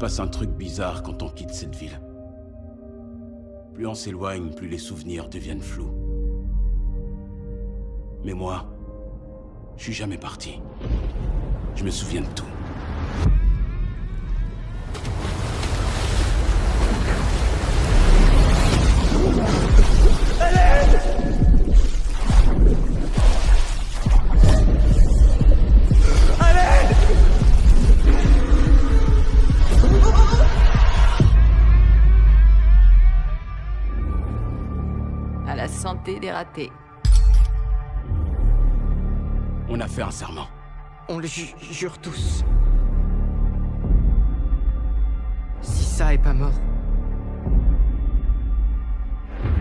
passe un truc bizarre quand on quitte cette ville. Plus on s'éloigne, plus les souvenirs deviennent flous. Mais moi, je suis jamais parti. Je me souviens de tout. À la santé des ratés. On a fait un serment. On le jure tous. Si ça est pas mort...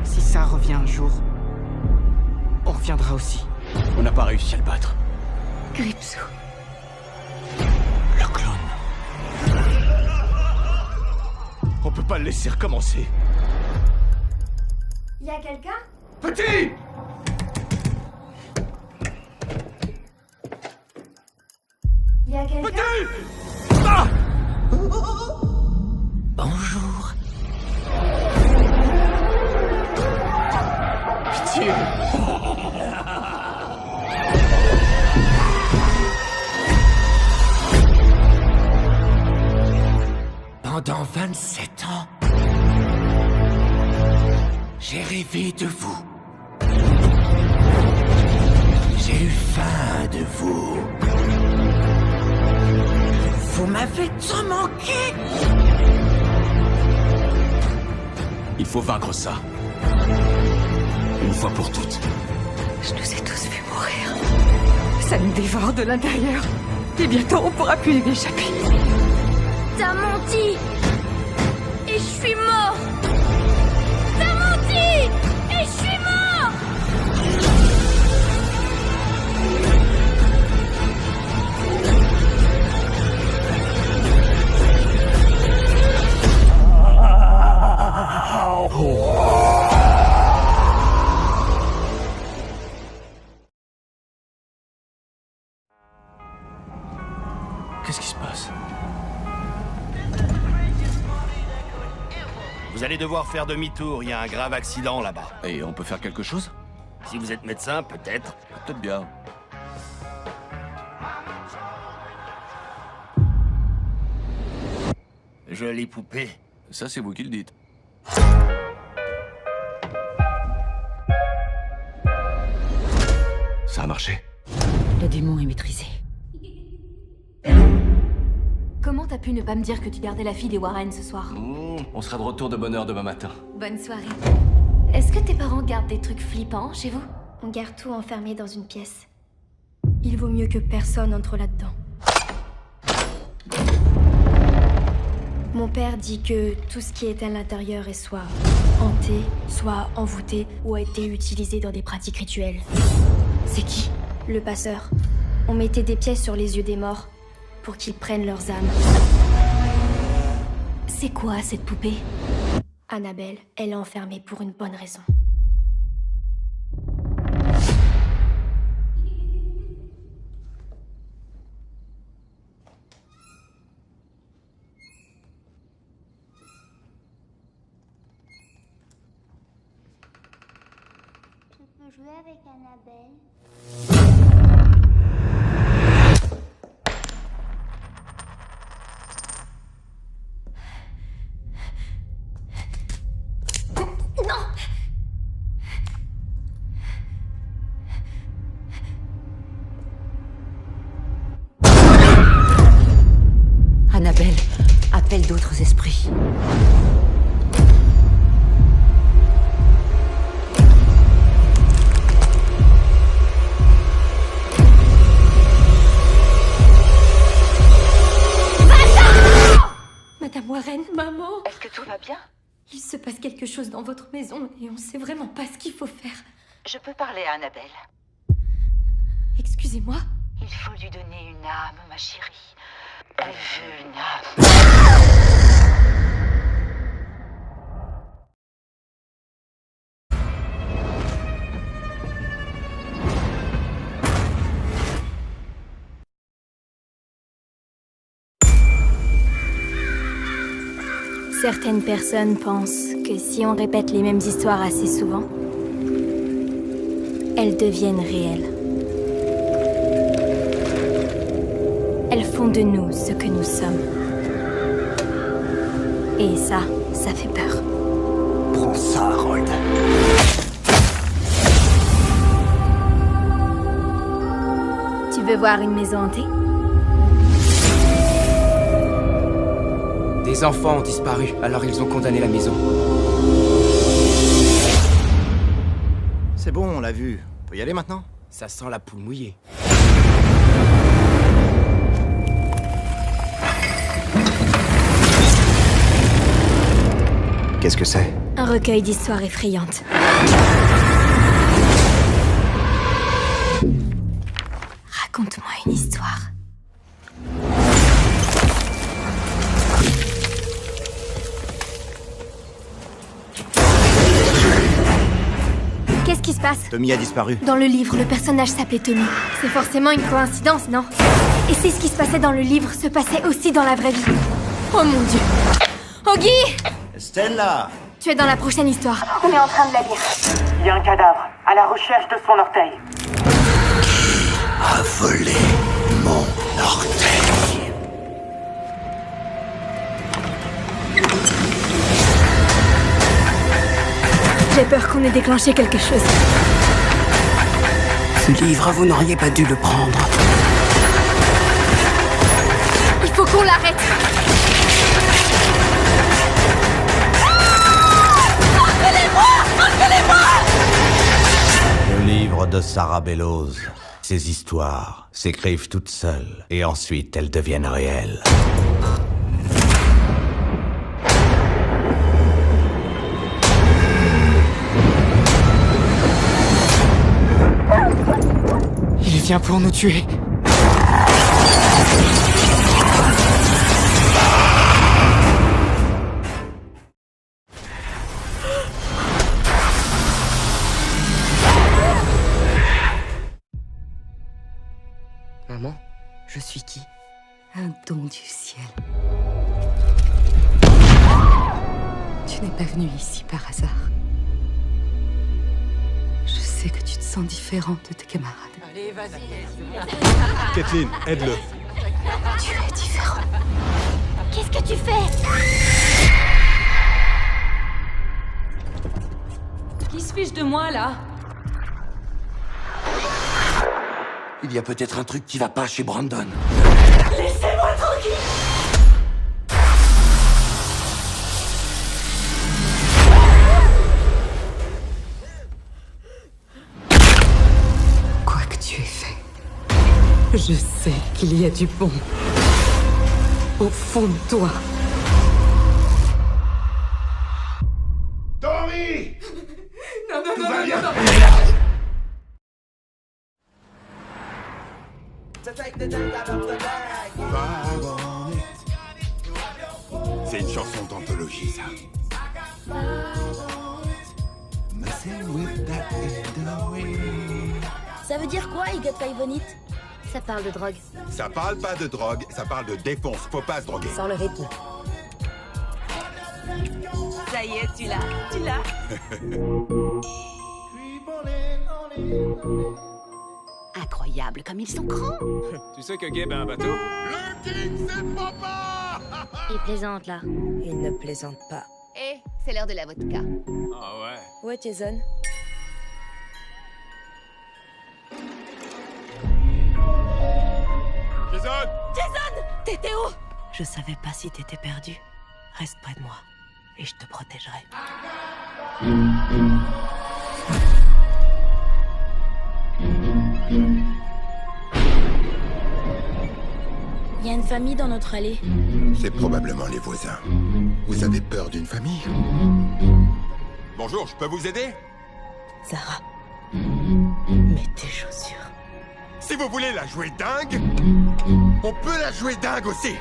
Si ça revient un jour... On reviendra aussi. On n'a pas réussi à le battre. Gripsou. Le clone. On peut pas le laisser recommencer. Y a quelqu'un? Petit! Y a quelqu'un? Petit! Ah! Bonjour. Pitié! Pendant 27 ans, j'ai rêvé de vous. J'ai eu faim de vous. Vous m'avez tant manqué. Il faut vaincre ça. Une fois pour toutes. Je nous ai tous vus mourir. Ça nous dévore de l'intérieur. Et bientôt, on pourra plus y échapper. T'as menti! Et je suis mort! T'as menti! Et je suis mort! Qu'est-ce qui se passe? Vous allez devoir faire demi-tour, il y a un grave accident là-bas. Et on peut faire quelque chose? Si vous êtes médecin, peut-être. Peut-être bien. Jolie poupée. Ça, c'est vous qui le dites. Ça a marché. Le démon est maîtrisé. Comment t'as pu ne pas me dire que tu gardais la fille des Warren ce soir? On sera de retour de bonne heure demain matin. Bonne soirée. Est-ce que tes parents gardent des trucs flippants chez vous? On garde tout enfermé dans une pièce. Il vaut mieux que personne entre là-dedans. Mon père dit que tout ce qui est à l'intérieur est soit hanté, soit envoûté, ou a été utilisé dans des pratiques rituelles. C'est qui? Le passeur. On mettait des pièces sur les yeux des morts pour qu'ils prennent leurs âmes. C'est quoi, cette poupée? Annabelle, elle est enfermée pour une bonne raison. Je peux jouer avec Annabelle? Annabelle, appelle d'autres esprits. Madame Warren, maman, Est-ce que tout va bien? il se passe quelque chose dans votre maison et on sait vraiment pas ce qu'il faut faire. Je peux parler à Annabelle. Excusez-moi. Il faut lui donner une âme, ma chérie. Elle veut une âme. Certaines personnes pensent que si on répète les mêmes histoires assez souvent, elles deviennent réelles. Elles font de nous ce que nous sommes. Et ça fait peur. Prends ça, Harold. Tu veux voir une maison hantée? Des enfants ont disparu, alors ils ont condamné la maison. C'est bon, on l'a vu. On peut y aller maintenant? Ça sent la poule mouillée. Qu'est-ce que c'est? Un recueil d'histoires effrayantes. Raconte-moi une histoire. Qu'est-ce qui se passe? Tommy a disparu. Dans le livre, le personnage s'appelait Tommy. C'est forcément une coïncidence, non? Et si ce qui se passait dans le livre se passait aussi dans la vraie vie? Oh mon Dieu! Oggy! Stella! Tu es dans la prochaine histoire. On est en train de la lire. Il y a un cadavre, à la recherche de son orteil. A volé mon orteil. J'ai peur qu'on ait déclenché quelque chose. Ce livre, vous n'auriez pas dû le prendre. Il faut qu'on l'arrête. Le livre de Sarah Bellows. Ces histoires s'écrivent toutes seules et ensuite elles deviennent réelles. Il vient pour nous tuer. Maman, je suis qui? Un don du ciel. Tu n'es pas venu ici par hasard. Je sais que tu te sens différente de tes camarades. Allez, vas-y. Kathleen, aide-le. Tu es différent. Qu'est-ce que tu fais? Qui se fiche de moi, là? Il y a peut-être un truc qui va pas chez Brandon. Laissez-moi tranquille! Quoi que tu aies fait, je sais qu'il y a du bon au fond de toi. Tommy! Non, non, Tout non, va non, bien. non, non. C'est une chanson d'anthologie, ça. Ça veut dire quoi, You Got Five on It? Ça parle de drogue. Ça parle pas de drogue, ça parle de défonce. Faut pas se droguer. Sans le rythme. Ça y est, tu l'as. Incroyable comme ils sont grands. Tu sais que Gabe a un bateau? Le king, c'est papa! Il plaisante, là. Il ne plaisante pas. Et c'est l'heure de la vodka. Ah ouais. Ouais, Jason. Jason! Jason! T'étais où? Je savais pas si t'étais perdu. Reste près de moi et je te protégerai. Il y a une famille dans notre allée. C'est probablement les voisins. Vous avez peur d'une famille? Bonjour, je peux vous aider? Sarah, mets tes chaussures. Si vous voulez la jouer dingue, on peut la jouer dingue aussi.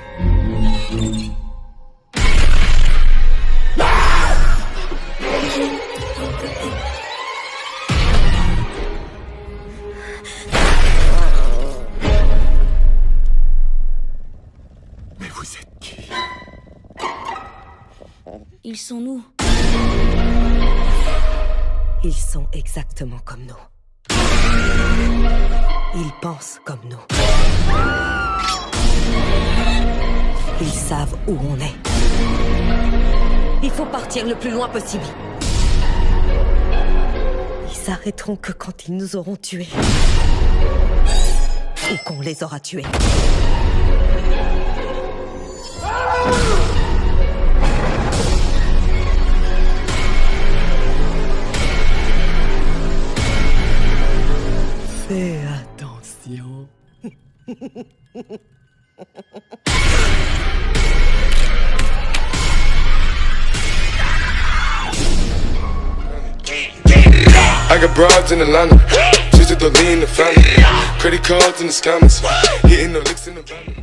Mais vous êtes qui? Ils sont nous. Ils sont exactement comme nous. Ils pensent comme nous. Ils savent où on est. Il faut partir le plus loin possible. Ils s'arrêteront que quand ils nous auront tués. Ou qu'on les aura tués. Fais attention. I got broads in Atlanta, just to lean the family. Credit cards in the scammers, hitting the licks in the van.